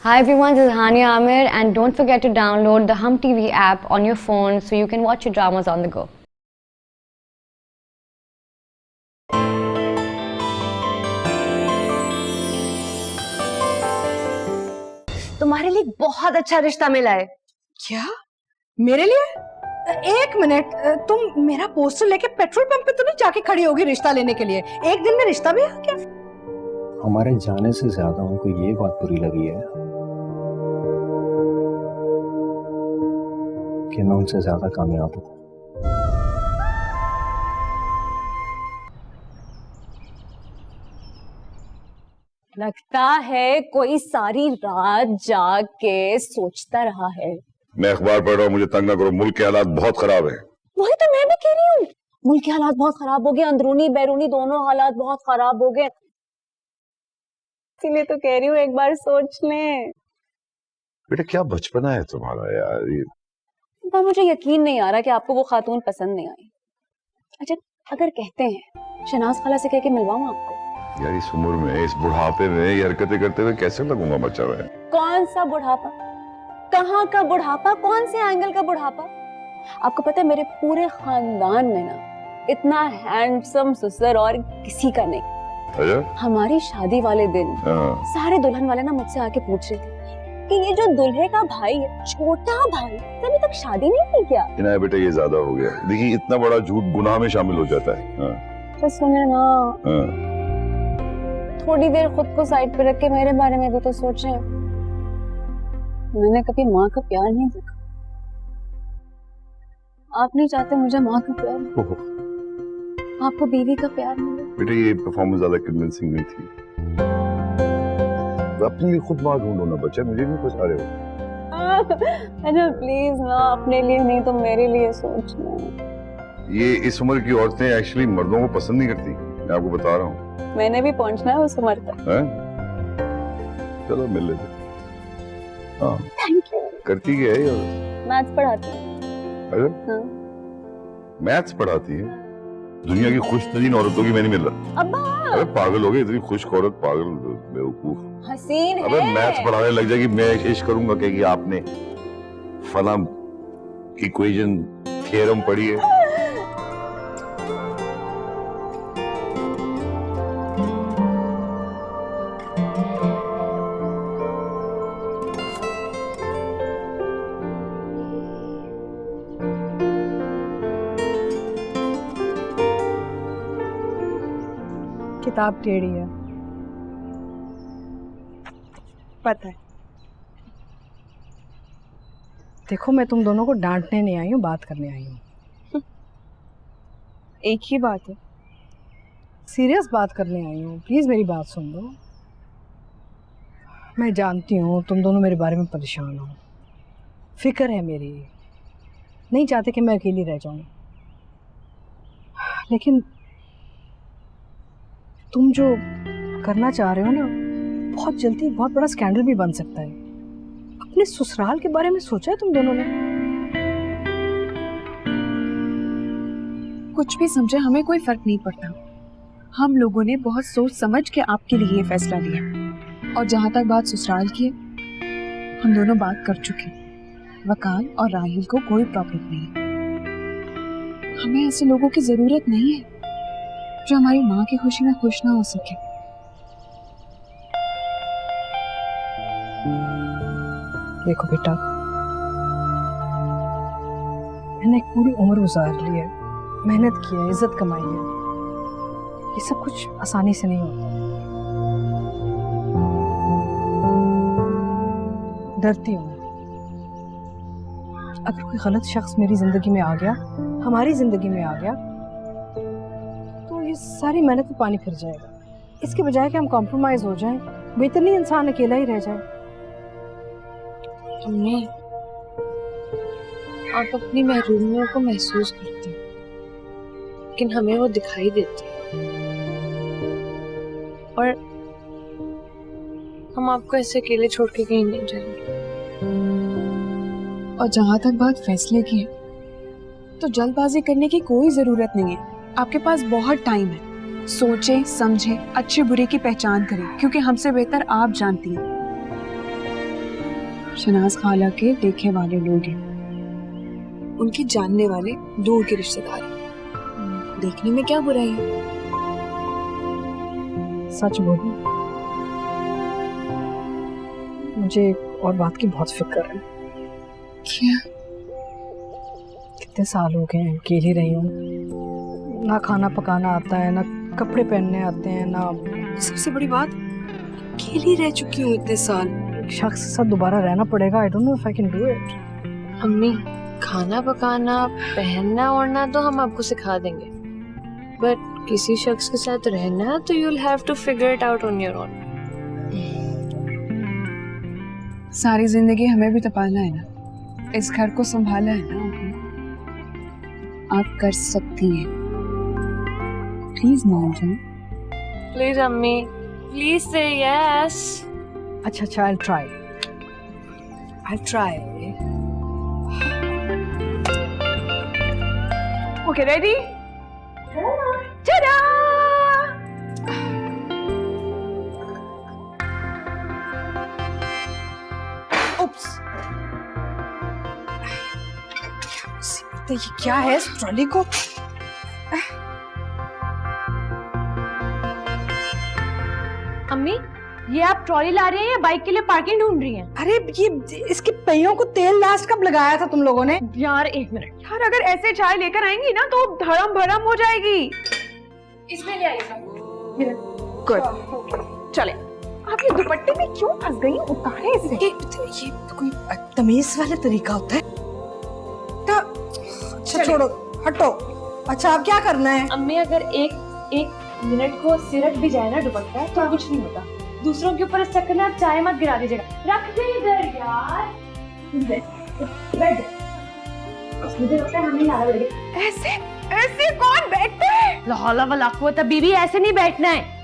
Hi everyone, this is Hania Amir and don't forget to download the Hum TV app on your phone so you can watch your dramas on the go. तुम्हारे लिए बहुत अच्छा रिश्ता मिला है। क्या? मेरे लिए? एक मिनट, तुम मेरा पोस्टर लेके पेट्रोल पंप पे तो नहीं जाके खड़ी होगी रिश्ता लेने के लिए? एक दिन में रिश्ता भी आ गया? हमारे जाने से ज्यादा उनको ये बात बुरी लगी है कि मैं उनसे ज्यादा कामयाब हूँ। लगता है कोई सारी रात जाग के सोचता रहा है। मैं अखबार पढ़ रहा हूँ, मुझे तंग ना करो। मुल्क के हालात बहुत खराब है। वही तो मैं भी कह रही हूँ, मुल्क के हालात बहुत खराब हो गए, अंदरूनी बैरूनी दोनों हालात बहुत खराब हो गए। इसीलिए तो कह रही हूँ एक बार सोच लें। बेटा क्या बचपना है तुम्हारा यार। पर मुझे यकीन नहीं आ रहा कि आपको वो खातून पसंद नहीं आई। अच्छा अगर कहते हैं शनाज खाला से कह के मिलवाऊं आपको? यार इस उम्र में, इस बुढ़ापे में ये हरकतें करते हुए कैसे लगूंगा बच्चा मैं? कौन सा बुढ़ापा, कहाँ का बुढ़ापा, कौन से एंगल का बुढ़ापा? आपको पता है मेरे पूरे खानदान में ना इतना हैंडसम ससुर और किसी का नहीं। अच्छा? हमारी शादी वाले दिन सारे दुल्हन वाले ना मुझसे आके पूछ रहे थे कि ये जो दुल्हे का भाई है, छोटा भाई, अभी तक शादी नहीं की क्या? इना बेटा ये ज्यादा हो गया। देखिए इतना बड़ा झूठ गुनाह में शामिल हो जाता है। तो सुने ना, थोड़ी देर खुद को साइड पे रख के मेरे बारे में भी तो सोचें। मैंने कभी माँ का प्यार नहीं देखा। आप नहीं चाहते मुझे माँ का प्यार, आपको बीवी का प्यार मिले? बेटा ये परफॉर्मेंस ज्यादा कन्विंसिंग नहीं थी। अपने लिए खुद माँ ढूंढो ना बच्चा, मुझे नहीं फंसा रहे हो। अच्छा प्लीज ना, अपने लिए नहीं तो मेरे लिए सोचना। ये इस उम्र की औरतें एक्चुअली मर्दों को पसंद नहीं करती, मैं आपको बता रहा हूँ। मैंने भी पहुंचना है उस उम्र तक। चलो मिल लेते। हाँ थैंक यू। करती क्या है? मैथ्स पढ़ाती है। हाँ? मैथ्स पढ़ाती है? दुनिया की खुश तरीन औरतों की मैं नहीं मिल रहा। अब्बा अबे पागल हो गए, इतनी खुश औरत, पागल बेवकूफ। हसीन है। अबे मैथ्स पढ़ाने लग जाएगी, मैं इश्क करूंगा कि आपने फला इक्वेशन थ्योरम पढ़ी है। किताब टेढ़ी है, पता है। देखो मैं तुम दोनों को डांटने नहीं आई हूँ, बात करने आई हूँ। एक ही बात है, सीरियस बात करने आई हूँ, प्लीज मेरी बात सुन लो। मैं जानती हूँ तुम दोनों मेरे बारे में परेशान हो, फिक्र है मेरी, नहीं चाहते कि मैं अकेली रह जाऊं, लेकिन तुम जो करना चाह रहे हो ना, बहुत जल्दी बहुत बड़ा स्कैंडल भी बन सकता है। अपने ससुराल के बारे में सोचा है तुम दोनों ने? कुछ भी समझे हमें कोई फर्क नहीं पड़ता। हम लोगों ने बहुत सोच समझ के आपके लिए ये फैसला लिया। और जहाँ तक बात ससुराल की है, हम दोनों बात कर चुके। वकाल और राहिल को कोई प्रॉब्लम नहीं है। हमें ऐसे लोगों की जरूरत नहीं है जो हमारी माँ की खुशी में खुश ना हो सके। देखो बेटा, मैंने एक पूरी उम्र गुजार ली है, मेहनत की है, इज्जत कमाई है। ये सब कुछ आसानी से नहीं होता। डरती हूँ अगर कोई गलत शख्स मेरी जिंदगी में आ गया, हमारी जिंदगी में आ गया, तो ये सारी मेहनत में पानी फिर जाएगा। इसके बजाय कि हम कॉम्प्रोमाइज हो जाएं, बेहतर नहीं इंसान अकेला ही रह जाए। अम्मी, आप अपनी महरूमियों को महसूस करती हैं, लेकिन हमें वो दिखाई देती है। और हम आपको ऐसे अकेले छोड़ के कहीं नहीं जाएंगे। और जहां तक बात फैसले की है, तो जल्दबाजी करने की कोई जरूरत नहीं है। आपके पास बहुत टाइम है। सोचें, समझें, अच्छे बुरे की पहचान करें, क्योंकि हमसे बेहतर आप जानती हैं। शनाज खाला के देखे वाले लोग हैं, उनके जानने वाले दूर के रिश्तेदार हैं। देखने में क्या बुराई है? सच बोलूं, मुझे एक और बात की बहुत फिक्र है। क्या? कितने साल हो गए हैं अकेली रही हूँ, ना खाना पकाना आता है, ना कपड़े पहनने आते हैं, ना सबसे बड़ी बात, अकेली रह चुकी हूँ इतने साल। एक शख्स के साथ दोबारा रहना पड़ेगा। I don't know if I can do it. अम्मी, खाना पकाना पहनना ओढ़ना तो हम आपको सिखा देंगे, बट किसी शख्स के साथ रहना तो you will have to figure it out on your own. सारी जिंदगी हमें भी तो पालना है ना, इस घर को संभाला है ना आपने। आप कर सकती हैं, प्लीज मान जाओ। प्लीज अम्मी, प्लीज से यस। अच्छा, I try. Okay, ready? Ta-da! उप्स, ये क्या है इस ट्रॉली को? अम्मी, ये आप ट्रॉली ला रही हैं या बाइक के लिए पार्किंग ढूंढ रही हैं? अरे ये इसकी पहियों को तेल लास्ट कब लगाया था तुम लोगों ने? यार एक मिनट, यार अगर ऐसे चाय लेकर आएंगी ना तो धड़म भड़म हो जाएगी। इसमें ले आइएगा। गुड, चले। आप ये दुपट्टे में क्यों फंस गई? उतारे इसे। ये कोई तमीज वाला तरीका होता है? अच्छा छोड़ो, हटो। अच्छा अब क्या करना है? अम्मी, अगर एक मिनट को सिरक भी जाए ना दुपट्टा तो कुछ नहीं होता। दूसरों के ऊपर इस चक्कर में आप चाय मत गिरा दीजिएगा। रख दे इधर यार। बैठ। मुझे लगता है हमें ज़्यादा बैठे। ऐसे कौन बैठता है? ला हौला वला कुव्वता, बीबी ऐसे नहीं बैठना है।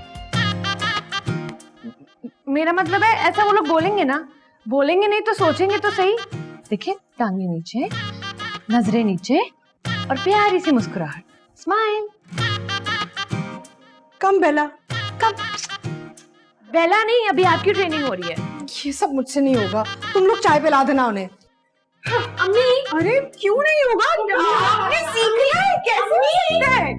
मेरा मतलब है ऐसा वो लोग बोलेंगे ना, बोलेंगे नहीं तो सोचेंगे तो सही। देखिए, टांगे नीचे, नजरें नीचे और प्यारी सी मुस्कुराहट, स्माइल। कम बेला, बेला नहीं, अभी आपकी ट्रेनिंग हो रही है। ये सब मुझसे नहीं होगा। तुम लोग चाय पिला देना उन्हें। अम्मी, अरे क्यों नहीं होगा? आपने सीख लिया है, कैसे नहीं सीखता है?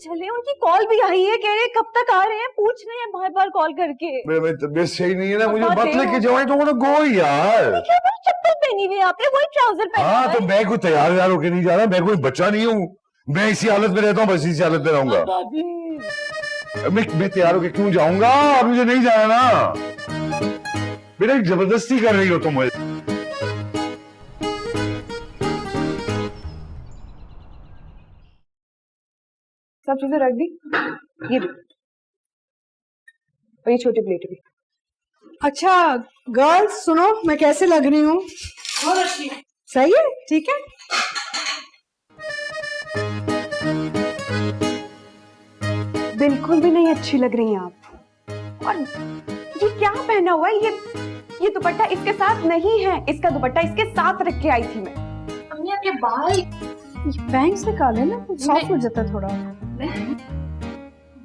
चले, उनकी कॉल भी आई है, कह रहे कब तक आ रहे हैं, पूछ रहे हैं बार-बार कॉल करके। मेरी तबीयत सही नहीं है ना, मुझे बहुत मत देर लेके हो जाओ। I don't want to go यार। क्या वो चप्पल पहनी हुई है आपने? वही ट्राउजर पहना हाँ, हुआ तो है। मैं कोई तैयार होके नहीं जा रहा, मैं कोई बच्चा नहीं हूँ। मैं इसी हालत में रहता हूँ, बस इसी हालत में रहूंगा। मैं तैयार होके क्यों जाऊंगा? अब मुझे नहीं जाना ना। बेटा जबरदस्ती कर रही हो तुम मुझे। सब चीजें रख दी, ये भी और ये छोटी प्लेट भी। अच्छा गर्ल्स सुनो, मैं कैसे लग रही हूँ? सही है, ठीक है। बिल्कुल भी नहीं अच्छी लग रही हैं आप। और ये क्या पहना हुआ है? ये दुपट्टा इसके साथ नहीं है, इसका दुपट्टा इसके साथ रख के आई थी मैं। अम्मी आपके बाल बैंग्स निकाले ना, सॉफ्ट हो जाता है थोड़ा।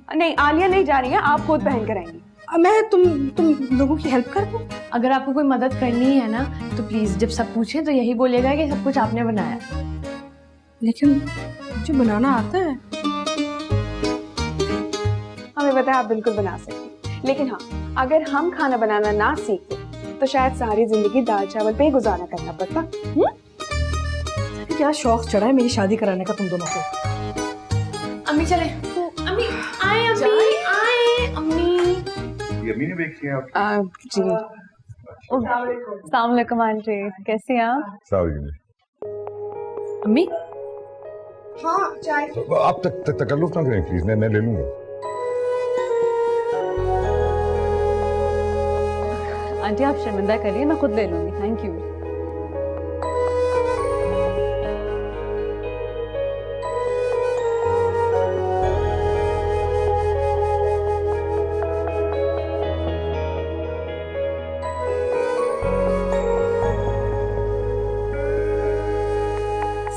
नहीं, आलिया नहीं जा रही है, आप खुद पहन कर आएंगी। मैं तुम लोगों की हेल्प कर दूं? अगर आपको कोई मदद करनी है ना तो प्लीज जब सब पूछे तो यही बोलेगा कि सब कुछ आपने बनाया। लेकिन मुझे बनाना आता है। हमें पता है आप बिल्कुल बना सकती हैं, लेकिन हाँ, अगर हम खाना बनाना ना सीखते तो शायद सारी जिंदगी दाल चावल पे ही गुजारा करना पड़ता। क्या शौक चढ़ा है मेरी शादी कराने का तुम दोनों को? अम्मी चले। अम्मी आए, अम्मी आए, अम्मी। ये अम्मी ने देखी है आप? जी। अस्सलाम वालेकुम आंटी, कैसे हैं आप? अम्मी हाँ चाय। आप तकल्लुफ ना करें प्लीज, मैं ले लूंगा। आंटी आप शर्मिंदा करिए, मैं खुद ले लूंगी। Thank you.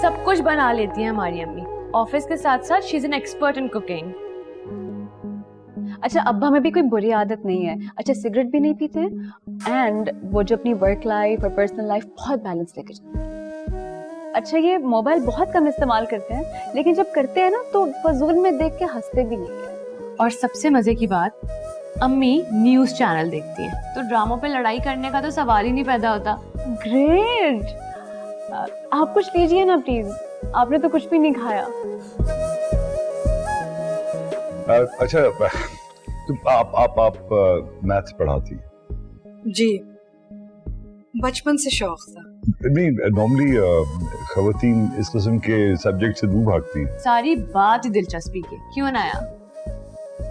सब कुछ बना लेती है हमारी अम्मी। ऑफिस के साथ साथ she is an expert in cooking. अच्छा, अब्बा में भी कोई बुरी आदत नहीं है। अच्छा, सिगरेट भी नहीं पीते हैं एंड वो जो अपनी वर्क लाइफ और पर्सनल लाइफ बहुत बैलेंस लेके चलते हैं। अच्छा, ये मोबाइल बहुत कम इस्तेमाल करते हैं, लेकिन जब करते हैं ना तो फजूल में देख के हंसते भी नहीं है। और सबसे मजे की बात, अम्मी न्यूज चैनल देखती हैं, तो ड्रामों पे लड़ाई करने का तो सवाल ही नहीं पैदा होता। ग्रेट। आप कुछ लीजिए ना प्लीज, आपने तो कुछ भी नहीं खाया। अच्छा, तो आप मैथ्स पढ़ाती हैं? जी, बचपन से शौक था। नहीं, नॉर्मली खवातीन इस किस्म के सब्जेक्ट से दूर भागती हैं। सारी बात ही दिलचस्पी की, क्यों ना आया?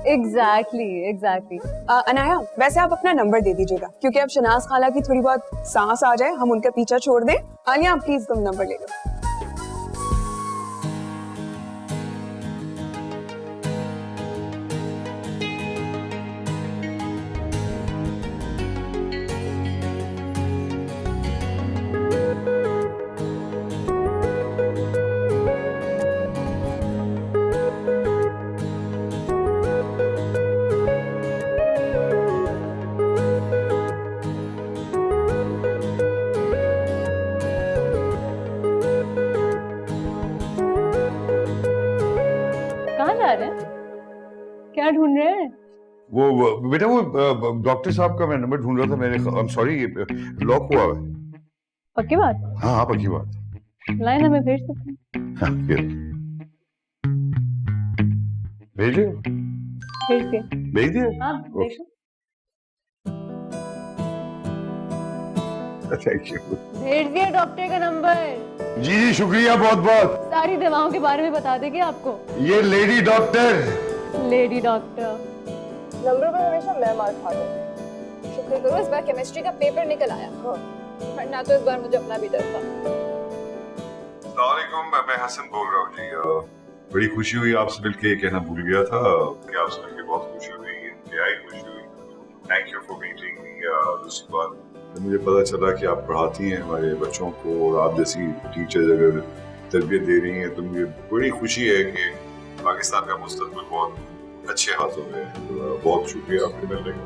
एग्जैक्टली। अनाया, वैसे आप अपना नंबर दे दीजिएगा, क्योंकि अब शनाज खाला की थोड़ी बहुत सांस आ जाए, हम उनका पीछा छोड़ दें। आलिया, प्लीज तुम नंबर ले लो। कहाँ जा रहे हैं? क्या ढूंढ रहे हैं? वो बेटा, वो डॉक्टर साहब का मैं नंबर ढूंढ रहा था। मैंने, आई एम सॉरी, लॉक हुआ है। पक्की बात? हाँ हाँ, पक्की बात। लाइन हमें भेज सकते हैं? हाँ, ये भेजिए। भेज दिए। भेज दिए? हाँ, देखो। Thank you. भेज दिया डॉक्टर का नंबर। जी जी, शुक्रिया बहुत बहुत। सारी दवाओं के बारे में बता देंगे आपको। ये lady doctor. Lady doctor. Number पर हमेशा मैं मार खाता हूँ। शुक्र करो इस बार केमिस्ट्री का पेपर निकल आया, वरना तो इस बार मुझे अपना भी डर था। अस्सलामुअलैकुम, मैं हसन बोल रहा हूँ जी। बड़ी खुशी हुई आपसे मिलके, ये कहना भूल गया था कि आपसे मिलके बहुत खुशी हुई, इंतहाई खुशी हुई। थैंक यू फॉर मीटिंग मी। दूसरी बात, तो मुझे पता चला कि आप पढ़ाती हैं हमारे बच्चों को, और आप जैसी टीचर्स अगर तरबियत दे रही हैं तो मुझे बड़ी खुशी है कि पाकिस्तान का मुस्तकबिल बहुत अच्छे हाथों में है। तो बहुत शुक्रिया आपके मिलने का।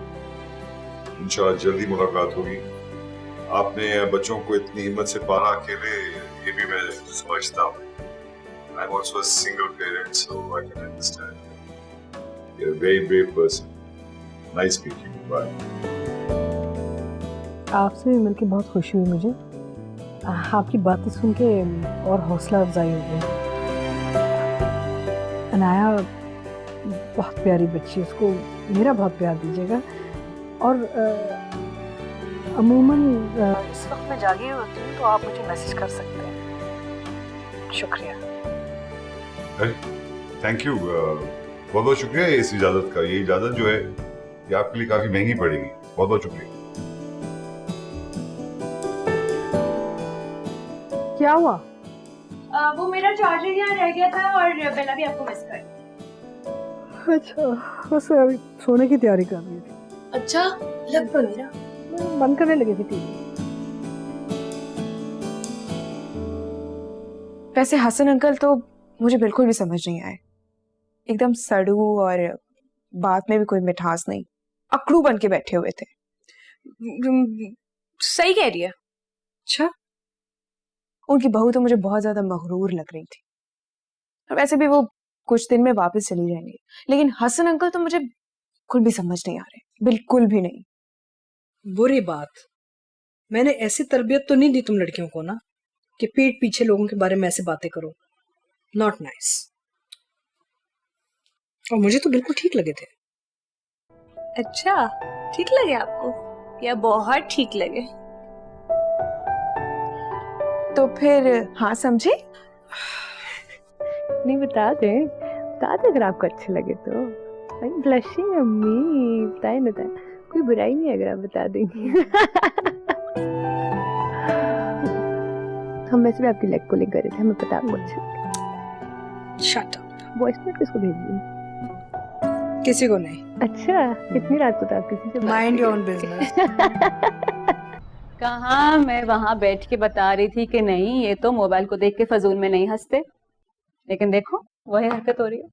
इंशाल्लाह जल्दी मुलाकात होगी। आपने बच्चों को इतनी हिम्मत से पाला अकेले, ये भी मैं समझता हूँ। I'm also a single parent, so I can understand. You're a very brave person. Nice speaking. Bye. आपसे भी मिलके बहुत खुशी हुई मुझे। आपकी बातें सुन के और हौसला अफजाई हो गई। अनाया बहुत प्यारी बच्ची, उसको मेरा बहुत प्यार दीजिएगा। और अमूमन इस वक्त मैं जागी हुई होती हूँ तो आप मुझे मैसेज कर सकते हैं। शुक्रिया। थैंक यू, बहुत बहुत शुक्रिया इस इजाजत का। ये इजाजत जो है ये आपके लिए काफी महंगी पड़ेगी। बहुत बहुत शुक्रिया। क्या हुआ? वो मेरा चार्जर यहाँ रह गया था और बेला भी आपको मिस कर। अच्छा, बस अभी सोने की तैयारी कर रही थी। अच्छा, लग तो नहीं रहा। मैं बंद करने लगी थी टीवी। वैसे हसन अंकल तो मुझे बिल्कुल भी समझ नहीं आए। एकदम सड़ू और बात में भी कोई मिठास नहीं, अकड़ू बन के बैठे हुए थे। सही कह रही है। अच्छा, उनकी बहू तो मुझे बहुत ज्यादा मगरूर लग रही थी। और वैसे भी वो कुछ दिन में वापस चली जाएंगी, लेकिन हसन अंकल तो मुझे बिल्कुल भी समझ नहीं आ रहे, बिल्कुल भी नहीं। बुरी बात, मैंने ऐसी तरबियत तो नहीं दी तुम लड़कियों को ना कि पीठ पीछे लोगों के बारे में ऐसे बातें करो। Not nice. और मुझे तो बिल्कुल ठीक लगे थे। अच्छा, ठीक लगे आपको? या बहुत ठीक लगे? तो फिर हाँ समझे? नहीं, बता दे अगर आपको अच्छे लगे तो। ब्लशिंग अम्मी, बताए ना, कोई बुराई नहीं अगर आप बता देंगी। हम वैसे भी आपकी लेग को कर रहे थे, हमें पता आपको अच्छा। Shut up. वॉइस नोट किसको भेज दी? किसी को नहीं। अच्छा, इतनी रात को तो आप किसी से माइंड योर ओन बिजनेस। कहाँ मैं वहां बैठ के बता रही थी कि नहीं, ये तो मोबाइल को देख के फजूल में नहीं हंसते, लेकिन देखो वही हरकत हो रही है।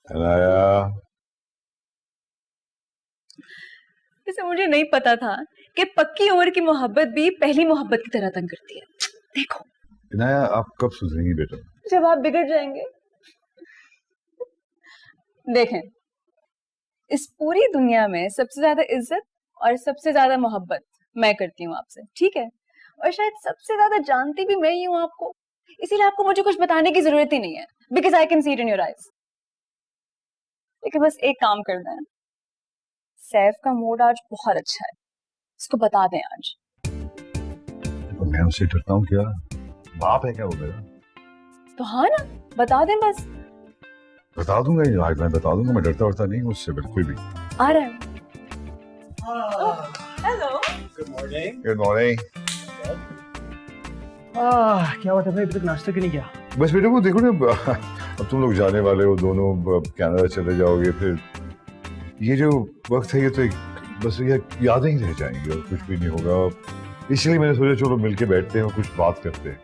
अनाया, जैसे मुझे नहीं पता था कि पक्की उम्र की मोहब्बत भी पहली मोहब्बत की तरह तंग करती है। देखो इनाया, आप कब सुधरेंगी बेटा? जब आप बिगड़ जाएंगे। देखें, इस पूरी दुनिया में सबसे ज्यादा इज्जत और सबसे ज्यादा मोहब्बत मैं करती हूँ आपसे, ठीक है? और शायद सबसे ज्यादा जानती भी मैं ही हूँ आपको, इसीलिए आपको मुझे कुछ बताने की जरूरत ही नहीं है, because I can see it in your eyes. लेकिन बस एक काम करना है, सैफ का मूड आज बहुत अच्छा है, इसको बता दें आज। तो मैं उससे डरता हूँ क्या? बाप है क्या वो मेरा? तो हाँ ना, बता दें बस। बता दूंगा ये, आज मैं बता दूंगा, मैं डरता वरता नहीं हूँ उससे बिल्कुल भी। आ रहा है। Hello. Good morning. Good morning. क्या बात है भाई, अभी तक नाश्ता क्यों नहीं किया? बस बेटा वो देखो ना, अब तुम लोग जाने वाले हो दोनों, कनाडा चले जाओगे, फिर ये जो वक्त है ये तो बस ये यादें ही रह जाएंगी और कुछ भी नहीं होगा। इसलिए मैंने सोचा चलो मिलके बैठते हैं और कुछ बात करते हैं।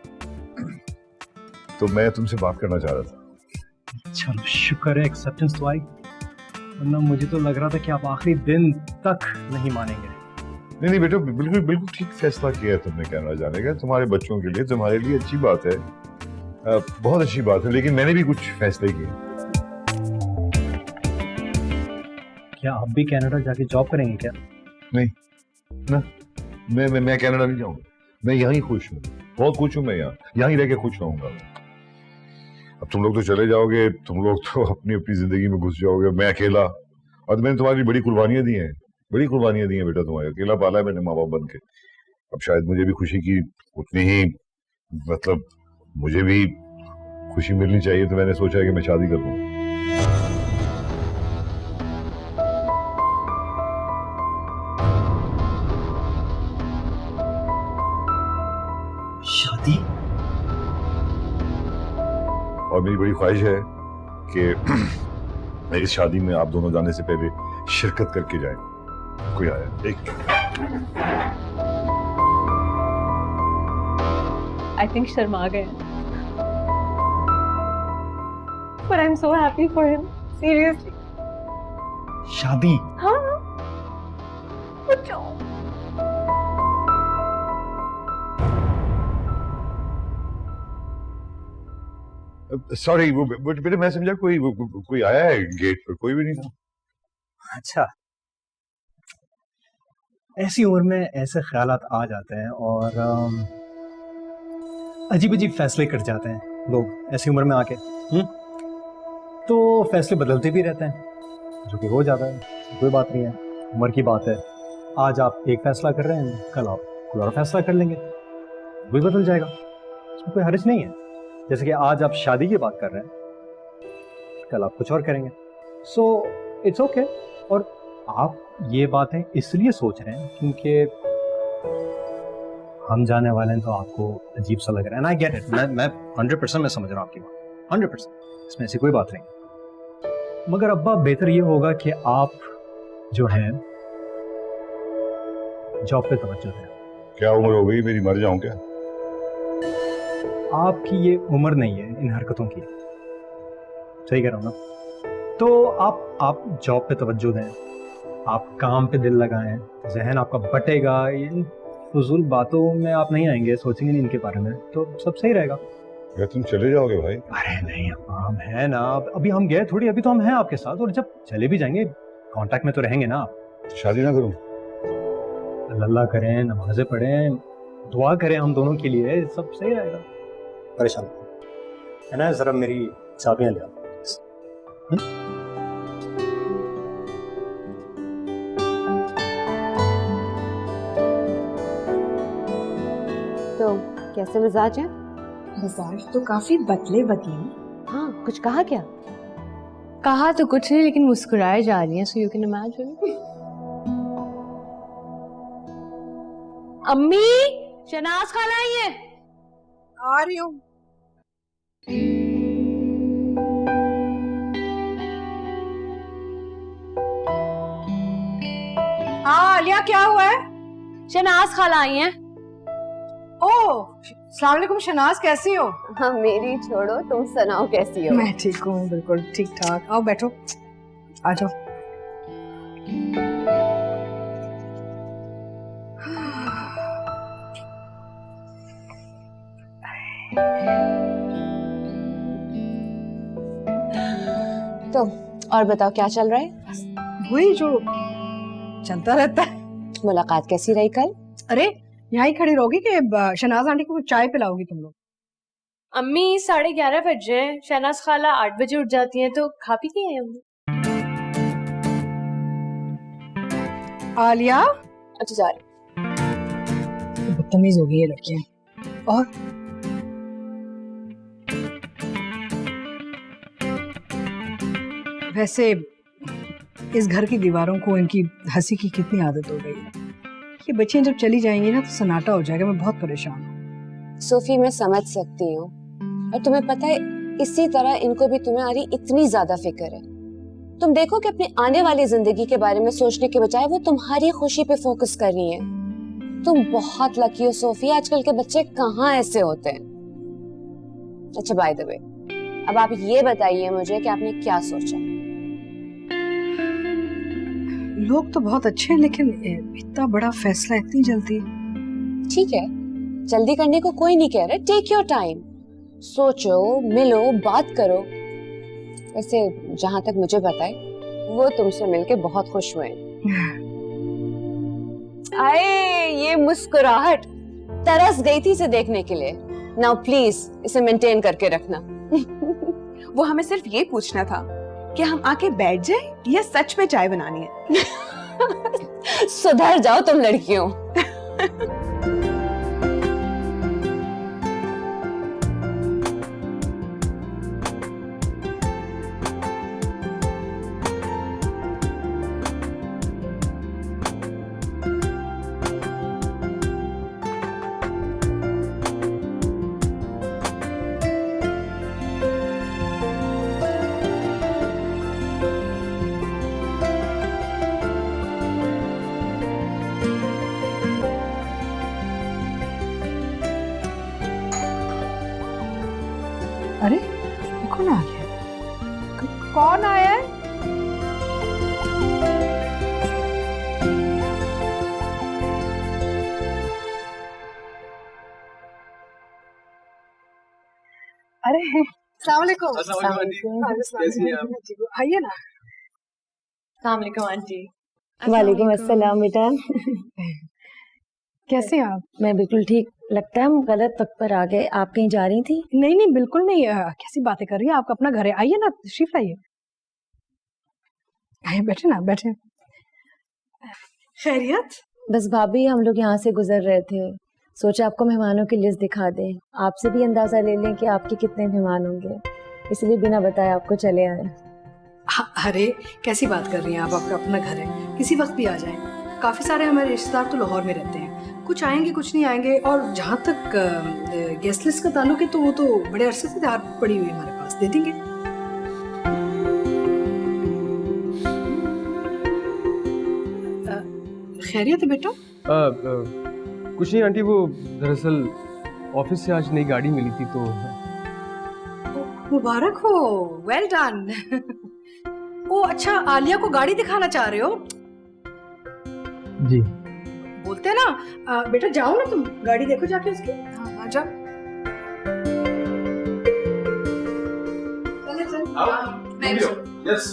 तो मैं तुमसे बात करना चाह रहा था। चलो शुक्र है एक्सेप्टेंस तो आई, वरना मुझे तो लग रहा था कि आप आखिरी दिन तक नहीं मानेंगे। नहीं बेटा, बिल्कुल बिल्कुल ठीक फैसला किया है तुमने कनाडा जाने का, तुम्हारे बच्चों के लिए, तुम्हारे लिए अच्छी बात है, बहुत अच्छी बात है, लेकिन मैंने भी कुछ फैसले किए। क्या आप भी कनाडा जाके जॉब करेंगे क्या? नहीं ना, मैं कनाडा नहीं जाऊंगा, मैं यहीं खुश हूँ, बहुत खुश हूँ, मैं यहीं रह के खुश रहूंगा। अब तुम लोग तो चले जाओगे, तुम लोग तो अपनी अपनी जिंदगी में घुस जाओगे, मैं अकेला। और मैंने तुम्हारी बड़ी कुर्बानियां दी हैं, बड़ी कुर्बानियां दी हैं बेटा, तुम्हारे अकेला पाला है मैंने माँ बाप बन के। अब शायद मुझे भी खुशी की उतनी ही, मतलब मुझे भी खुशी मिलनी चाहिए, तो मैंने सोचा कि मैं शादी कर लूं। शादी? और मेरी बड़ी ख्वाहिश है कि इस शादी में आप दोनों जाने से पहले शिरकत करके जाएं। कोई आया? एक आई थिंक शर्मा गए, but I'm so happy for him, seriously. शादी? हाँ, बच्चों। सॉरी, वो बेटा मैं समझा कोई आया है गेट पर, कोई भी नहीं था। अच्छा, ऐसी उम्र में ऐसे ख्यालात आ जाते हैं और अजीब अजीब फैसले कर जाते हैं लोग ऐसी उम्र में आके। तो फैसले बदलते भी रहते हैं, जो कि हो जाता है, कोई बात नहीं है, उम्र की बात है। आज आप एक फैसला कर रहे हैं, कल आप कोई और फैसला कर लेंगे, वो भी बदल जाएगा, इसमें कोई हर्ज नहीं है। जैसे कि आज आप शादी की बात कर रहे हैं, कल आप कुछ और करेंगे, सो इट्स ओके। और आप ये बातें इसलिए सोच रहे हैं क्योंकि हम जाने वाले हैं, तो आपको अजीब सा लग रहा है, एंड आई गेट इट। मैं 100% मैं समझ रहा हूँ आपकी बात, 100%, इसमें ऐसी कोई बात नहीं। मगर अब्बा, बेहतर ये होगा कि आप जो हैं जॉब पे तवज्जो दें। क्या उम्र हो गई मेरी, मर जाऊं क्या? आपकी ये उम्र नहीं है इन हरकतों की, सही कह रहा हूँ ना? तो आप जॉब पे तवज्जो दें, आप काम पे दिल लगाएं, जहन आपका बटेगा, इन फजूल बातों में आप नहीं आएंगे, सोचेंगे नहीं इनके बारे में, तो सब सही रहेगा। क्या तुम चले जाओगे भाई? अरे नहीं अब्बा, हम हैं ना, अभी हम गए थोड़ी, अभी तो हम हैं आपके साथ, और जब चले भी जाएंगे कांटेक्ट में तो रहेंगे ना आप। तो शादी ना करूं? अल्लाह करें, नमाजें पढ़ें, दुआ करें हम दोनों के लिए, सब सही रहेगा। परेशान है ना, जरा मेरी चाबियां ले आओ। तो कैसे मिजाज है? मिजाज तो काफी बदले बदले। हाँ, कुछ कहा क्या? कहा तो कुछ नहीं, लेकिन मुस्कुराए जा रही हैं, सो यू कैन इमेजिन। अम्मी, शनाज खाना आई है। आ रही हूँ। हाँ आलिया, क्या हुआ है? शनाज खाला आई हैं। ओह, अस्सलाम वालेकुम शनाज, कैसी हो? हाँ, मेरी छोड़ो, तुम सुनाओ कैसी हो? मैं ठीक हूँ, बिल्कुल ठीक ठाक। आओ बैठो, आ जाओ। और बताओ क्या चल रहा है? वही जो चलता रहता है। मुलाकात कैसी रही कल? अरे यहाँ ही खड़ी रहोगी कि शहनाज आंटी को चाय पिलाओगी तुम लोग? अम्मी 11:30 बज रहे हैं, शहनाज खाला 8 बजे उठ जाती हैं, तो खा पी के आए हम। आलिया, अच्छा जा रही। बदतमीज हो गई ये लड़कियां। और वैसे इस घर की दीवारों को इनकी हंसी की कितनी आदत हो गई है। ये बच्चियां जब चली जाएंगी ना तो सन्नाटा हो जाएगा। मैं बहुत परेशान हूँ। सोफी मैं समझ सकती हूँ, और तुम्हें पता है इसी तरह इनको भी तुम्हारी इतनी ज्यादा फिक्र है। तुम देखो कि अपनी आने वाली जिंदगी के बारे में सोचने के बजाय वो तुम्हारी खुशी पे फोकस कर रही है। तुम बहुत लकी हो सोफी, आजकल के बच्चे कहाँ ऐसे होते हैं। अच्छा बाय द वे, अब आप ये बताइए मुझे कि आपने क्या सोचा? लोग तो बहुत अच्छे हैं, लेकिन इतना बड़ा फैसला इतनी जल्दी? ठीक है, जल्दी करने को कोई नहीं कह रहा, टेक योर टाइम, सोचो, मिलो, बात करो। वैसे जहां तक मुझे पता है वो तुमसे मिलके बहुत खुश हुए हैं। आए ये मुस्कुराहट, तरस गई थी इसे देखने के लिए। नाउ प्लीज इसे मेंटेन करके रखना। वो हमें सिर्फ ये पूछना था कि हम आके बैठ जाए या सच में चाय बनानी है। सुधर जाओ तुम लड़कियों। अरे कौन आ गया? कौन आया है? अरे अस्सलाम वालेकुम। आइए ना। अस्सलाम वालेकुम आंटी। वालेकुम अस्सलाम बेटा। कैसे हैं आप? मैं बिल्कुल ठीक। लगता है हम गलत वक्त पर आ गए। आप कहीं जा रही थी? नहीं नहीं बिल्कुल नहीं। कैसी बातें कर रही हैं? आपका अपना घर है, आइए ना, तशरीफ लाइए। आइए बैठे ना, बैठे। खैरियत? बस भाभी हम लोग यहाँ से गुजर रहे थे, सोचा आपको मेहमानों की लिस्ट दिखा दें, आपसे भी अंदाजा ले लें कि आपके कितने मेहमान होंगे, इसलिए बिना बताए आपको चले आए। अरे कैसी बात कर रही हैं आप? आपका अपना घर है, किसी वक्त भी आ जाएं। काफी सारे हमारे रिश्तेदार तो लाहौर में रहते हैं, कुछ आएंगे कुछ नहीं आएंगे। और जहाँ तक गेस्ट लिस्ट का ताल्लुक है तो वो तो बड़े अरसे से तैयार पड़ी हुई है हमारे पास, दे देंगे। खैरियत है बेटा? कुछ नहीं आंटी, वो दरअसल ऑफिस से आज नई गाड़ी मिली थी तो। मुबारक हो, वेल डन। ओ अच्छा, आलिया को गाड़ी दिखाना चाह रहे हो? जी। बोलते हैं ना बेटा जाओ ना तुम, गाड़ी देखो जाके उसकी। हाँ आ जाओ। चले चल। यस।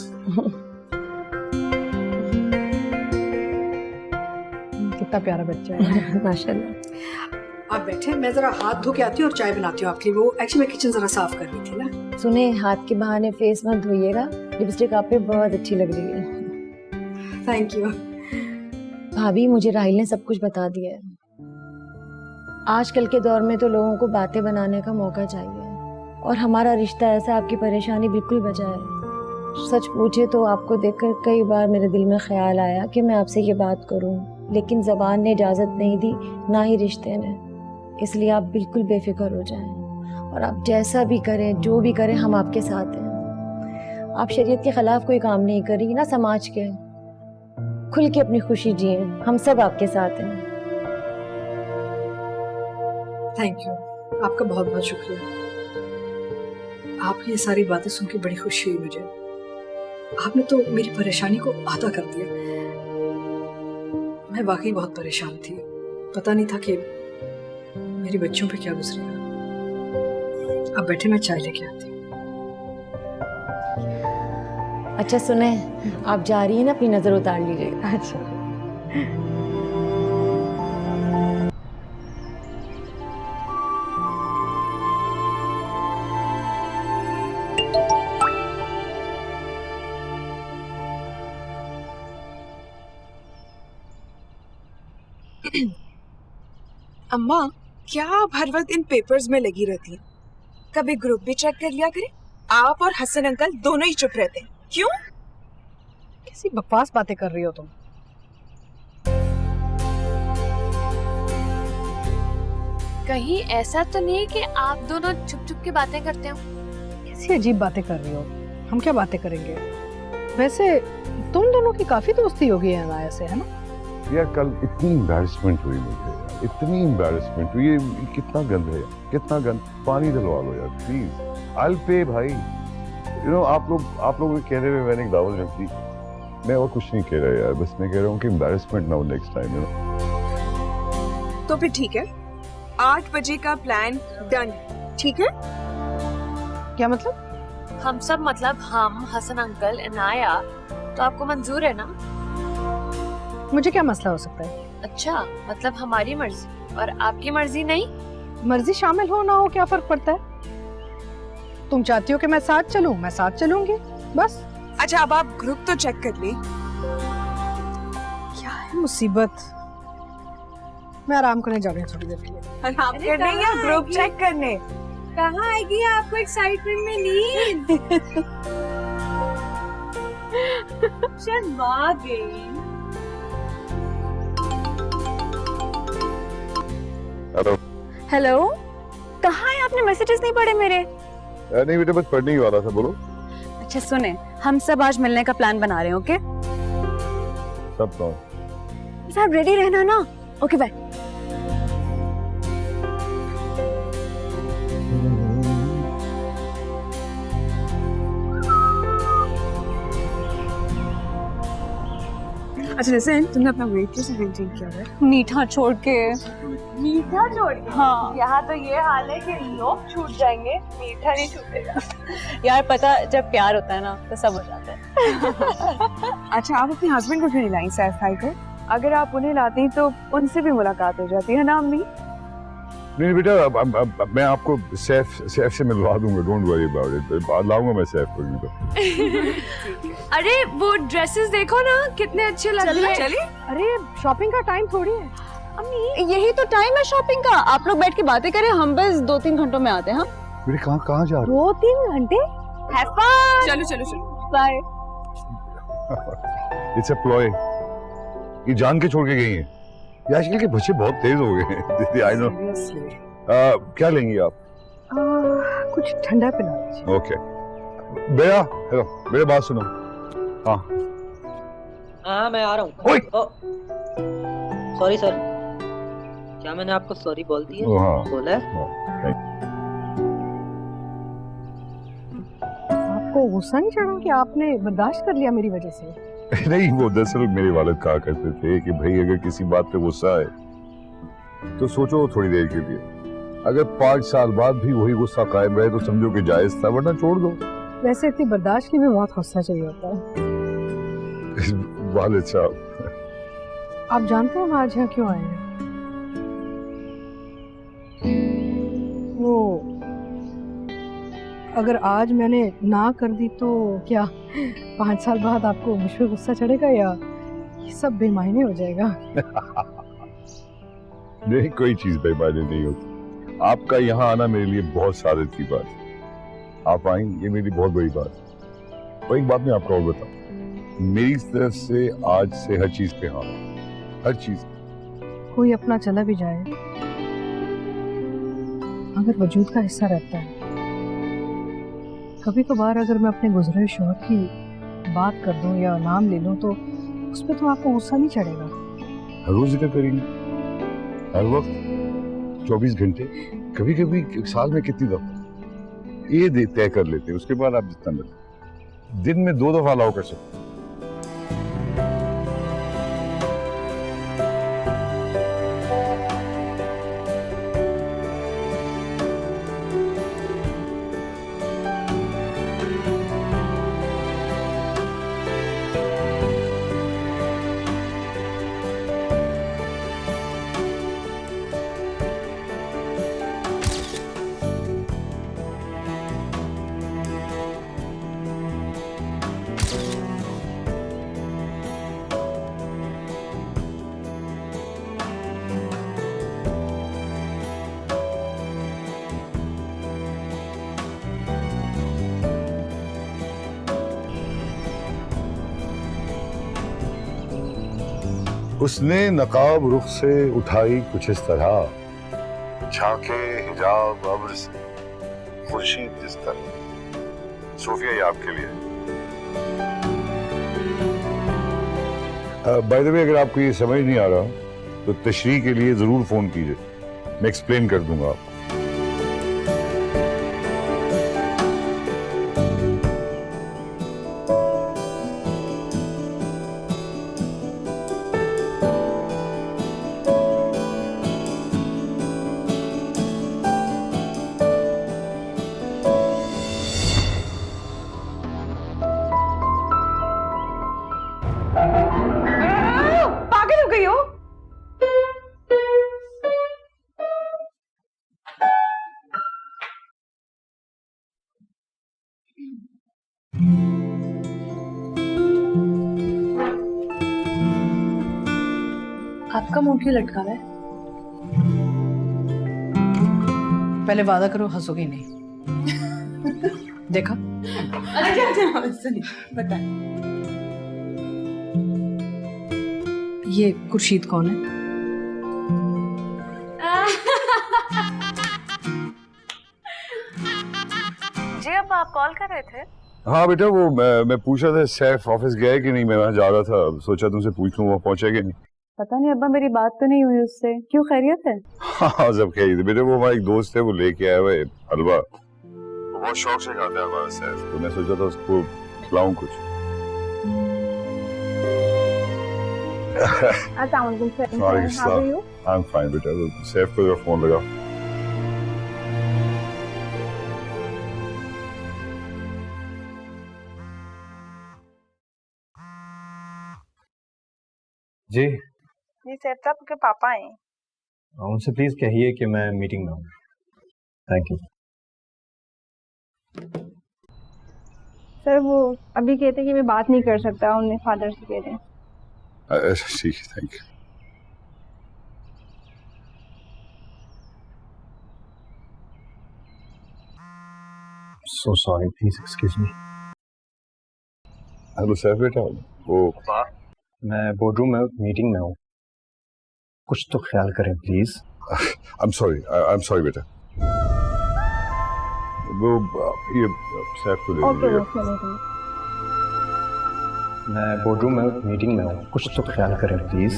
कितना प्यारा बच्चा है। माशाल्लाह। आप बैठे, मैं जरा हाथ धो के आती हूँ और चाय बनाती हूँ आपके लिए। वो एक्चुअली मैं किचन जरा साफ कर रही थी ना। सुने, हाथ के बहाने फेस मत धोइएगा, लिपस्टिक आप पे बहुत अच्छी लग रही है। Thank you. भाभी मुझे राहिल ने सब कुछ बता दिया है। आजकल के दौर में तो लोगों को बातें बनाने का मौका चाहिए, और हमारा रिश्ता ऐसा आपकी परेशानी बिल्कुल बचा है। सच पूछे तो आपको देखकर कई बार मेरे दिल में ख्याल आया कि मैं आपसे ये बात करूं, लेकिन ज़बान ने इजाज़त नहीं दी, ना ही रिश्ते ने। इसलिए आप बिल्कुल बेफिक्र हो जाएं, और आप जैसा भी करें, जो भी करें, हम आपके साथ हैं। आप शरीयत के खिलाफ कोई काम नहीं कर रही ना, समाज के। खुल के अपनी खुशी जिए, हम सब आपके साथ हैं। थैंक यू, आपका बहुत बहुत शुक्रिया। आपकी ये सारी बातें सुन के बड़ी खुशी हुई मुझे। आपने तो मेरी परेशानी को आधा कर दिया। मैं वाकई बहुत परेशान थी, पता नहीं था कि मेरे बच्चों पे क्या गुजरेगा। अब बैठे, मैं चाय लेके आती हूँ। अच्छा सुने, आप जा रही हैं ना, अपनी नजर उतार लीजिएगा। अच्छा अम्मा, क्या आप हर वक्त इन पेपर्स में लगी रहती हैं? कभी ग्रुप भी चेक कर लिया करें। आप और हसन अंकल दोनों ही चुप रहते हैं, क्यों? कैसी बकवास बातें कर रही हो तुम? कहीं ऐसा तो नहीं कि आप दोनों चुप चुप के बातें करते हो? कैसी अजीब बातें कर रही हो? हम क्या बातें करेंगे? वैसे तुम दोनों की काफी दोस्ती होगी अनाया से, है ना? यार कल इतनी एम्बैरेसमेंट हुई मुझे यार, इतनी एम्बैरेसमेंट हुई। ये कितना गंद है यार, कितना गंद। पानी डलवा लो यार प्लीज। आई विल पे भाई। यू नो आप लोग कह रहे हुए मैंने एक दावत रख दी। मैं और कुछ नहीं कह रहा यार, बस मैं कह रहा हूँ कि एम्बैरेसमेंट ना हो नेक्स्ट टाइम। यू नो तो फिर ठीक है, 8 बजे का प्लान डन, ठीक है? क्या मतलब? हम सब मतलब हम, हसन अंकल, इनाया, तो आपको मंजूर है ना? मुझे क्या मसला हो सकता है? अच्छा, मतलब हमारी मर्जी और आपकी मर्जी नहीं? मर्जी शामिल हो ना हो क्या फर्क पड़ता है? तुम चाहती हो कि मैं साथ चलूं, मैं साथ चलूंगी, बस। अच्छा, अब आप ग्रुप तो चेक कर ले। क्या है मुसीबत? मैं आराम करने जा रही हूँ थोड़ी देर के लिए। आराम करने या ग्रुप चेक करने? कहाँ आएगी आपको एक्साइटमेंट में नींद? शर्मा गई। हेलो। हेलो, कहाँ है? आपने मैसेजेस नहीं पढ़े मेरे? नहीं बेटा, बस पढ़ने ही वाला था, बोलो। अच्छा सुने, हम सब आज मिलने का प्लान बना रहे हैं, ओके? सब कौन? सब रेडी रहना ना। Okay bye. अच्छा जैसे तुमने अपना वेट कैसे मेंटेन किया है? मीठा छोड़ के। मीठा छोड़ के? हाँ यहाँ तो ये हाल है कि लोग छूट जाएंगे, मीठा नहीं छूटेगा। यार पता, जब प्यार होता है ना तो सब हो जाता है। अच्छा, आप अपने हस्बैंड को क्यों नहीं लाई सैफ भाई को? अगर आप उन्हें लाती तो उनसे भी मुलाकात हो जाती है ना अम्मी? नहीं बेटा, अब मैं आपको सैफ से मिलवा दूंगा, डोंट वरी अबाउट इट। लाऊंगा मैं सैफ को भी। अरे वो ड्रेसेस देखो ना, कितने अच्छे लग रहे हैं। चलिए। अरे शॉपिंग का टाइम थोड़ी है। अम्मी यही तो टाइम है शॉपिंग का। आप लोग बैठ के बातें करें, हम बस 2-3 घंटों में आते हैं। हाँ बेटे कहाँ जा रहे 2-3 घंटे? Have fun. चलो। बाय। It's a ploy. ये जान के छोड़ के गई हैं। ये आजकल के बच्चे बहुत तेज हो गए हैं। दीदी आई नो। क्या लेंगी आप? कुछ ठंडा पिला दीजिए। ओके भैया, हेलो, मेरी बात सुनो। हाँ मैं आ रहा हूँ। ओए! सॉरी सर, क्या मैंने आपको सॉरी बोल दी है? हाँ। बोला है? आपको गुस्सा नहीं चढ़ा कि आपने बर्दाश्त कर लिया मेरी वजह से? नहीं, वो दरअसल मेरे वालिद कहा करते थे कि भाई अगर किसी बात पे गुस्सा है तो सोचो थोड़ी देर के लिए। अगर 5 साल बाद भी वही गुस्सा कायम रहे तो समझो कि जायज था, वरना छोड़ दो। वैसे इतनी बर्दाश्त की भी बहुत गुस्सा चाहिए होता है। वालिद साहब, आप जानते हैं हम आज यहाँ क्यों आए हैं? वो अगर आज मैंने ना कर दी तो क्या 5 साल बाद आपको मुझ पे गुस्सा चढ़ेगा या ये सब बेमायने हो जाएगा? नहीं, कोई चीज बेमायने नहीं होती। आपका यहाँ आना मेरे लिए बहुत सादत की बात है। आप आई, ये मेरी बहुत बड़ी बात है। और एक बात मैं आपको और बताऊं, मेरी तरफ से आज से हर चीज पे हाँ, हर चीज। कोई अपना चला भी जाए अगर वजूद का हिस्सा रहता है, कभी कभार अगर मैं अपने गुजरे शौहर की बात कर दूं या नाम ले लूं तो उस पर तो आपको गुस्सा नहीं चढ़ेगा? हर रोज जिक्र करेंगे, हर वक्त, 24 घंटे, कभी कभी साल में कितनी दफा, ये तय कर लेते हैं। उसके बाद आप जितना मिले, दिन में 2 दफा अलाउ कर सकते हैं। उसने नकाब रुख से उठाई कुछ इस तरह, झांके हिजाब अब्र से खुर्शीद जिस तरह। सोफिया, ये आपके लिए। बाय द वे, अगर आपको ये समझ नहीं आ रहा तो तशरीह के लिए जरूर फोन कीजिए, मैं एक्सप्लेन कर दूंगा आपको। पागल हो गई हो? आपका मुंह क्यों लटका हुआ है? पहले वादा करो हंसोगे नहीं। देखा? अच्छा सुनिए, बताएं। ये खुर्शीद कौन है? जी अब आप कॉल कर रहे थे? हाँ बेटा, वो मैं पूछ रहा था सैफ ऑफिस गया है कि नहीं। मैं वहाँ जा रहा था, सोचा तुमसे पूछ लूँ वो पहुंचा कि नहीं। पता नहीं अब्बा, मेरी बात तो नहीं हुई उससे। क्यों, खैरियत है? हाँ सब खैरियत है बेटा। वो हमारा एक दोस्त है, वो लेके आया हुआ है हलवा, वो बहुत शौक से खाता है हमारा सैफ, तो मैं सोचा था उसको खिलाऊं कुछ। आई एम फाइन बेटा। सैफ को फोन लगा। जी जी सैफ साहब के पापा हैं। उनसे प्लीज कहिए कि मैं मीटिंग में हूँ। Thank you. सर वो अभी कहते हैं कि मैं बात नहीं कर सकता, उन्हें फादर से कह रहे हैं। अच्छा ठीक है, thank you. So sorry, please excuse me. Hello Saif बेटा, वो मैं बोर्डरूम में मीटिंग में हूँ, कुछ तो ख्याल करें प्लीज। आई एम सॉरी बेटा। वो ये सैफ को दे दीजिएगा। मैं बोर्डरूम में मीटिंग में हूँ, कुछ तो ख्याल करें प्लीज।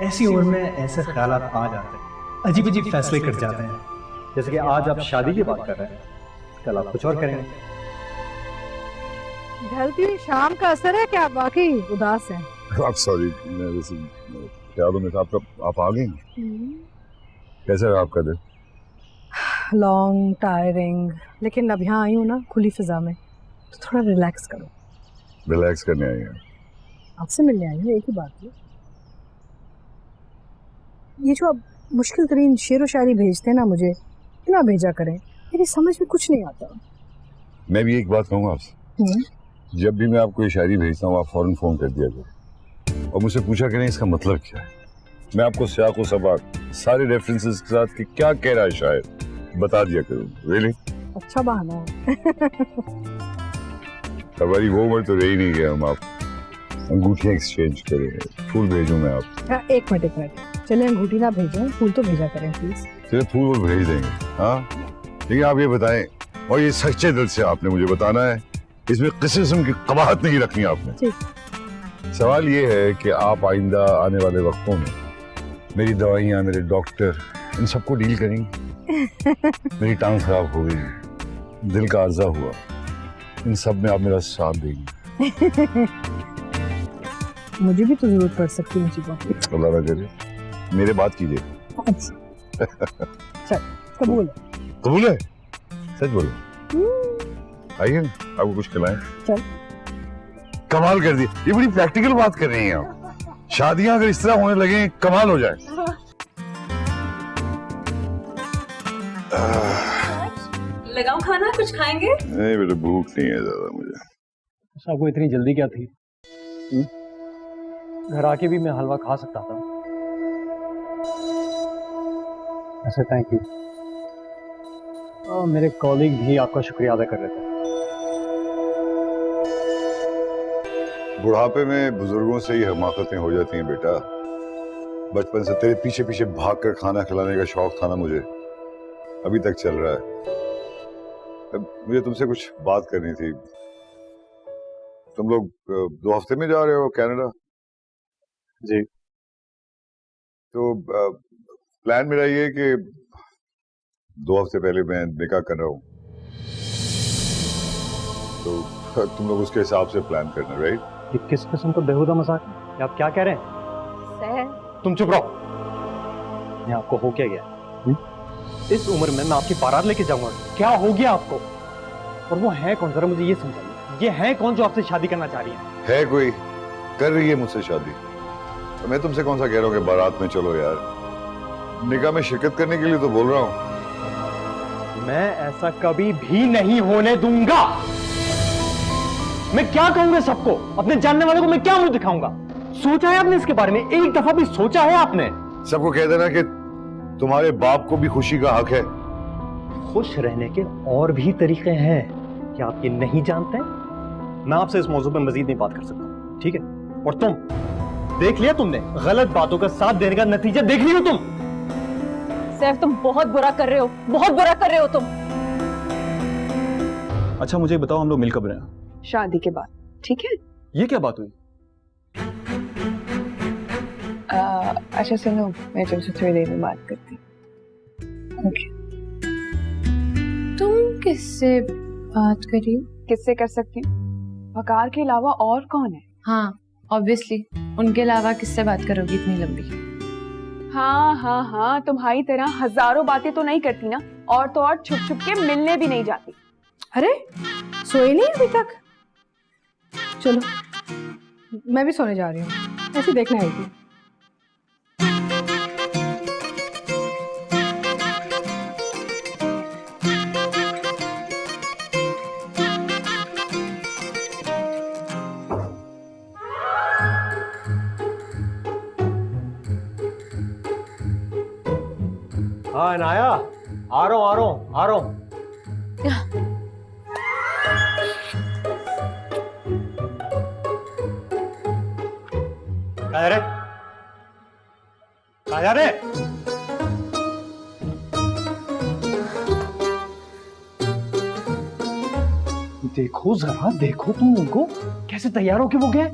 ऐसी उम्र में ऐसे ख्यालात आ जाते हैं, अजीब अजीब फैसले कर जाते हैं। जैसे कि आज आप शादी की बात कर रहे हैं, कल आप कुछ और करेंगे। ढलती हुई शाम का असर है क्या? वाकई उदास है। आप सॉरी, मैं वैसे ख्यालों में था। आप आ गई? कैसा रहा आपका दिन? लॉन्ग टायरिंग, लेकिन अब यहाँ आई हूँ ना खुली फिजा में, तो थोड़ा रिलैक्स करो। रिलैक्स करने आई हैं? आपसे मिलने आई हूँ, एक ही बात है। ये जो आप मुश्किल तरीन शेर व शायरी भेजते हैं ना मुझे, क्यों ना भेजा करें, मेरी समझ में कुछ नहीं आता। मैं भी एक बात कहूँगा आपसे, जब भी मैं आपको ये शायरी भेजता हूँ आप फौरन फोन कर दिया करो और मुझसे पूछा करें इसका मतलब क्या है। मैं आपको सियाक़ व सबाक़ सारे रेफरेंसेस के साथ कि क्या कह रहा है शायर बता दिया करूँ। रियली अच्छा बहाना है। हमारी वो उम्र तो रही नहीं है हम आप अंगूठियाँ एक्सचेंज करें। फूल भेजूँ मैं आप? एक मिनट, चले अंगूठी ना भेजें, फूल तो भेजा करें प्लीज। चलिए फूल वो भेज देंगे। हाँ लेकिन आप ये बताएं, और ये सच्चे दिल से आपने मुझे बताना है, इसमें किसी किस्म की कबाहत नहीं रखनी आपने। सवाल ये है कि आप आइंदा आने वाले वक्तों में मेरी दवाइयाँ, मेरे डॉक्टर, इन सबको डील करेंगे। मेरी टांग खराब हो गई, दिल का अर्जा हुआ, इन सब में आप मेरा साथ देंगे। मुझे भी तो जरूरत पड़ सकती है चीजों की। अल्लाह ना करे, मेरे बात कीजिए। चल कबूल है, सच बोलो। आइए आपको कुछ खिलाएं। चल। कमाल कर दी, ये बड़ी प्रैक्टिकल बात कर रही हैं आप। शादियां अगर इस तरह होने लगे कमाल हो जाए। लगाऊं खाना, कुछ खाएंगे? नहीं बेटा, भूख नहीं है ज्यादा मुझे। आपको इतनी जल्दी क्या थी? घर आके भी मैं हलवा खा सकता था। ऐसे थैंक यू। मेरे कॉलीग भी आपका शुक्रिया अदा कर रहे थे। बुढ़ापे में बुजुर्गों से ही हमाकतें हो जाती हैं बेटा। बचपन से तेरे पीछे पीछे भाग कर खाना खिलाने का शौक था ना मुझे, अभी तक चल रहा है। अब मुझे तुमसे कुछ बात करनी थी। तुम लोग 2 हफ्ते में जा रहे हो कनाडा? जी। तो प्लान मेरा ये है कि 2 हफ्ते पहले मैं निकाह कर रहा हूँ, तो तुम लोग उसके हिसाब से प्लान करना, राइट? ये किस किस्म का बेहुदा मजाक है? आप क्या कह रहे हैं? सर तुम चुप रहो। ये आपको हो क्या गया? इस उम्र में मैं आपकी बारात लेके जाऊंगा, क्या हो गया आपको? और वो है कौन, जरा मुझे ये समझाइए, ये है कौन जो आपसे शादी करना चाह रही है कोई कर रही है मुझसे शादी? तो मैं तुमसे कौन सा कह रहा हूँ कि बारात में चलो यार, निकाह में शिरकत करने के लिए तो बोल रहा हूँ। मैं ऐसा कभी भी नहीं होने दूंगा। मैं क्या कहूंगा सबको, अपने जानने वालों को मैं क्या मुंह दिखाऊंगा? सोचा है आपने इसके बारे में? एक दफा भी सोचा है आपने? सबको कह देना कि तुम्हारे बाप को भी खुशी का हक है। खुश रहने के और भी तरीके हैं, क्या आप ये नहीं जानते? मैं आपसे इस मौजू पर मजीद नहीं बात कर सकता, ठीक है? और तुम देख लिया तुमने, गलत बातों का साथ देने का नतीजा देख लियो तुम। सैफ तुम बहुत बुरा कर रहे हो, बहुत बुरा कर रहे हो तुम। अच्छा मुझे बताओ, हम लोग मिल कब रहे हैं? शादी के बाद, ठीक है? ये क्या बात हुई? अच्छा सुनो, मैं तुमसे थोड़ी देर में बात करती हूँ। ओके। तुम किससे बात करी हो? किससे कर सकती हूँ? वकार के अलावा और कौन है? हाँ ऑब्वियसली, उनके अलावा किससे बात करोगी इतनी लंबी? हाँ, तुम्हारी तरह हजारों बातें तो नहीं करती ना, और तो और छुप छुप के मिलने भी नहीं जाती। अरे सोए नहीं अभी तक? चलो मैं भी सोने जा रही हूँ, ऐसे देखने आई थी। हाँ अनाया, आ रहा हूँ। कहाँ जा रहे? देखो जरा, देखो तुम उनको कैसे तैयार होके वो गए।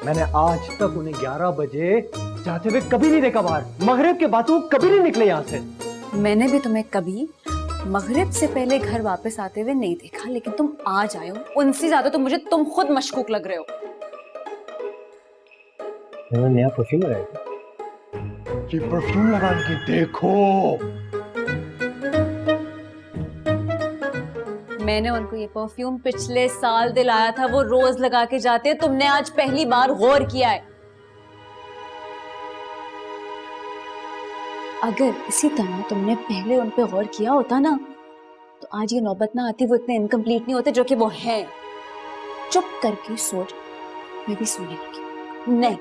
मैंने आज तक उन्हें 11 बजे जाते हुए कभी नहीं देखा बाहर। मगरिब के बाद वो कभी नहीं निकले यहाँ से। मैंने भी तुम्हें कभी मगरिब से पहले घर वापस आते हुए नहीं देखा, लेकिन तुम आज आए हो। उनसे ज्यादा तो मुझे तुम खुद मशकूक लग रहे हो। नया परफ्यूम लगाया, ये परफ्यूम लगा के देखो। मैंने उनको ये परफ्यूम पिछले साल दिलाया था, वो रोज लगा के जाते। तुमने आज पहली बार गौर किया है। अगर इसी तरह तुमने पहले उन पे गौर किया होता ना, तो आज ये नौबत ना आती, वो इतने इनकम्प्लीट नहीं होते जो कि वो हैं। चुप करके सोच, मैं भी सोने लगी। नहीं,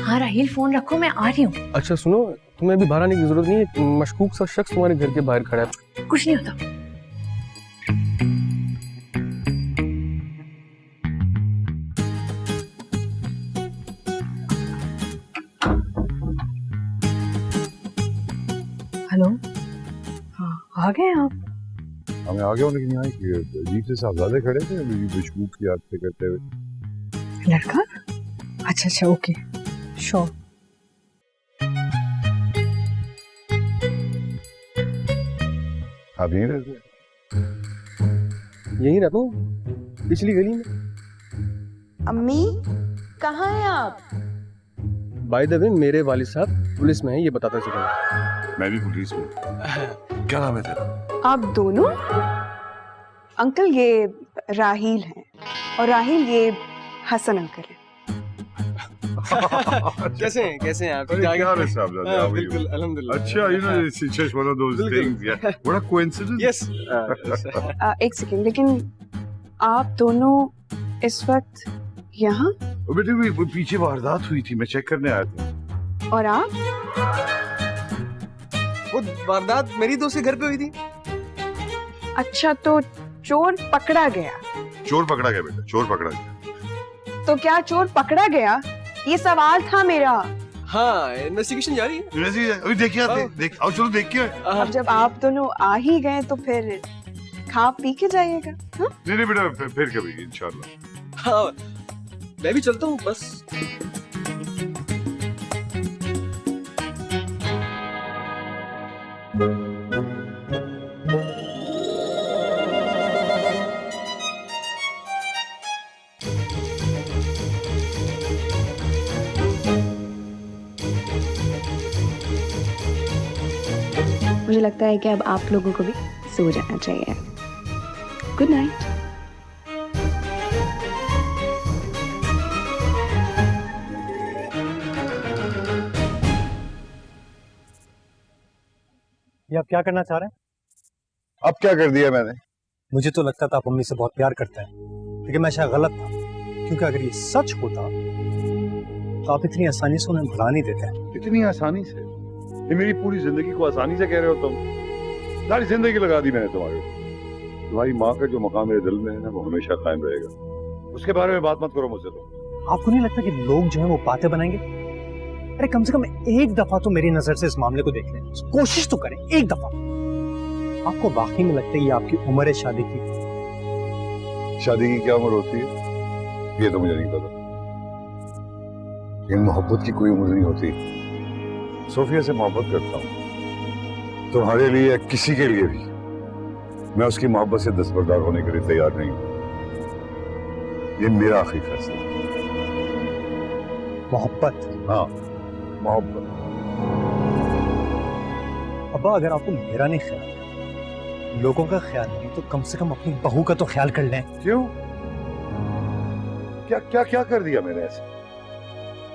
हाँ राहिल, फोन रखो, मैं आ रही हूँ। अच्छा सुनो, तुम्हें अभी बाहर आने की जरूरत नहीं है। मशकूक सा शख्स तुम्हारे घर के बाहर खड़ा है। कुछ नहीं होता। हेलो, हाँ आ गए आप? हमें आ गया, लेकिन यहाँ एक अजीब से साहबजादे खड़े थे मशकूक की याद से करते हुए। लड़का? अच्छा ओके, श्योर। आप यहीं रहते? यहीं रहता हूँ, पिछली गली में। अम्मी कहाँ हैं आप? बाय द वे, मेरे वालिद साहब पुलिस में है, ये बताता चला। मैं भी पुलिस में। क्या नाम है तेरा? आप दोनों? अंकल ये राहील हैं, और राहील ये हसन अंकल है। कैसे हैं आप? अरे क्या हाल है साहब? हाँ, बिल्कुल अल्हम्दुलिल्लाह। अच्छा, you know, it's just one of those बिल्कुल। things. Yeah. What a coincidence. Yes. एक सेकेंड, लेकिन आप दोनों इस वक्त यहाँ बेटे वो पीछे वारदात हुई थी, मैं चेक करने आया था। और आप? वो वारदात मेरी दोस्त के घर पे हुई थी। अच्छा, तो चोर पकड़ा गया? चोर पकड़ा गया बेटा, चोर पकड़ा गया। तो क्या चोर पकड़ा गया? ये सवाल था मेरा। हाँ, इन्वेस्टिगेशन जारी है। वैसे अभी देखिए आते, देख आओ, चलो देख के आए। अब जब आप दोनों आ ही गए तो फिर खा पी के जाइएगा। हाँ? नहीं बेटा, फिर कभी इंशाल्लाह। हाँ, मैं भी चलता हूँ बस। मुझे लगता है कि अब आप लोगों को भी सो जाना चाहिए। Good night. ये आप क्या करना चाह रहे हैं? अब क्या कर दिया मैंने? मुझे तो लगता था आप मम्मी से बहुत प्यार करते हैं, लेकिन मैं शायद गलत था, क्योंकि अगर ये सच होता तो आप इतनी आसानी से उन्हें भुला नहीं देते। इतनी आसानी से? ये मेरी पूरी जिंदगी को आसानी से कह रहे हो तुम? सारी जिंदगी लगा दी मैंने तुम्हारी माँ का जो मकाम मेरे दिल में है ना, वो हमेशा कायम रहेगा। उसके बारे में बात मत करो मुझसे। तुम आपको नहीं लगता कि लोग जो है वो बातें बनाएंगे? अरे कम से कम एक दफा तो मेरी नजर से इस मामले को देख लें, कोशिश तो करें एक दफा। आपको वाकई में लगता है ये आपकी उम्र है शादी की? शादी की क्या उम्र होती है ये तो मुझे नहीं पता, लेकिन मोहब्बत की कोई उम्र नहीं होती। सोफिया से मोहब्बत करता हूँ, तुम्हारे लिए या किसी के लिए भी मैं उसकी मोहब्बत से दस्तबरदार होने के लिए तैयार नहीं हूँ। ये मेरा आखिरी फैसला। मोहब्बत? हाँ, मोहब्बत। अब्बा, अगर आपको मेरा नहीं ख्याल, लोगों का ख्याल नहीं, तो कम से कम अपनी बहू का तो ख्याल कर लें। क्यों? क्या क्या क्या कर दिया मैंने ऐसे?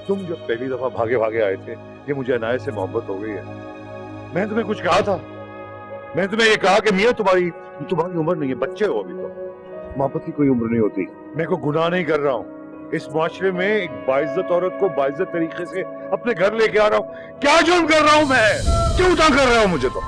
तुम जब पहली दफा भागे भागे आए थे कि मुझे अनायत से मोहब्बत हो गई है, मैंने तुम्हें कुछ कहा था? मैंने तुम्हें ये कहा कि मियां तुम्हारी उम्र नहीं है, बच्चे हो अभी तो। मोहब्बत की कोई उम्र नहीं होती। मैं कोई गुनाह नहीं कर रहा हूँ। इस माशरे में एक बाइज्जत औरत को बाइज्जत तरीके से अपने घर लेके आ रहा हूँ। क्या जुर्म कर रहा हूँ मैं? क्यों तंग कर रहा हूँ मुझे? तो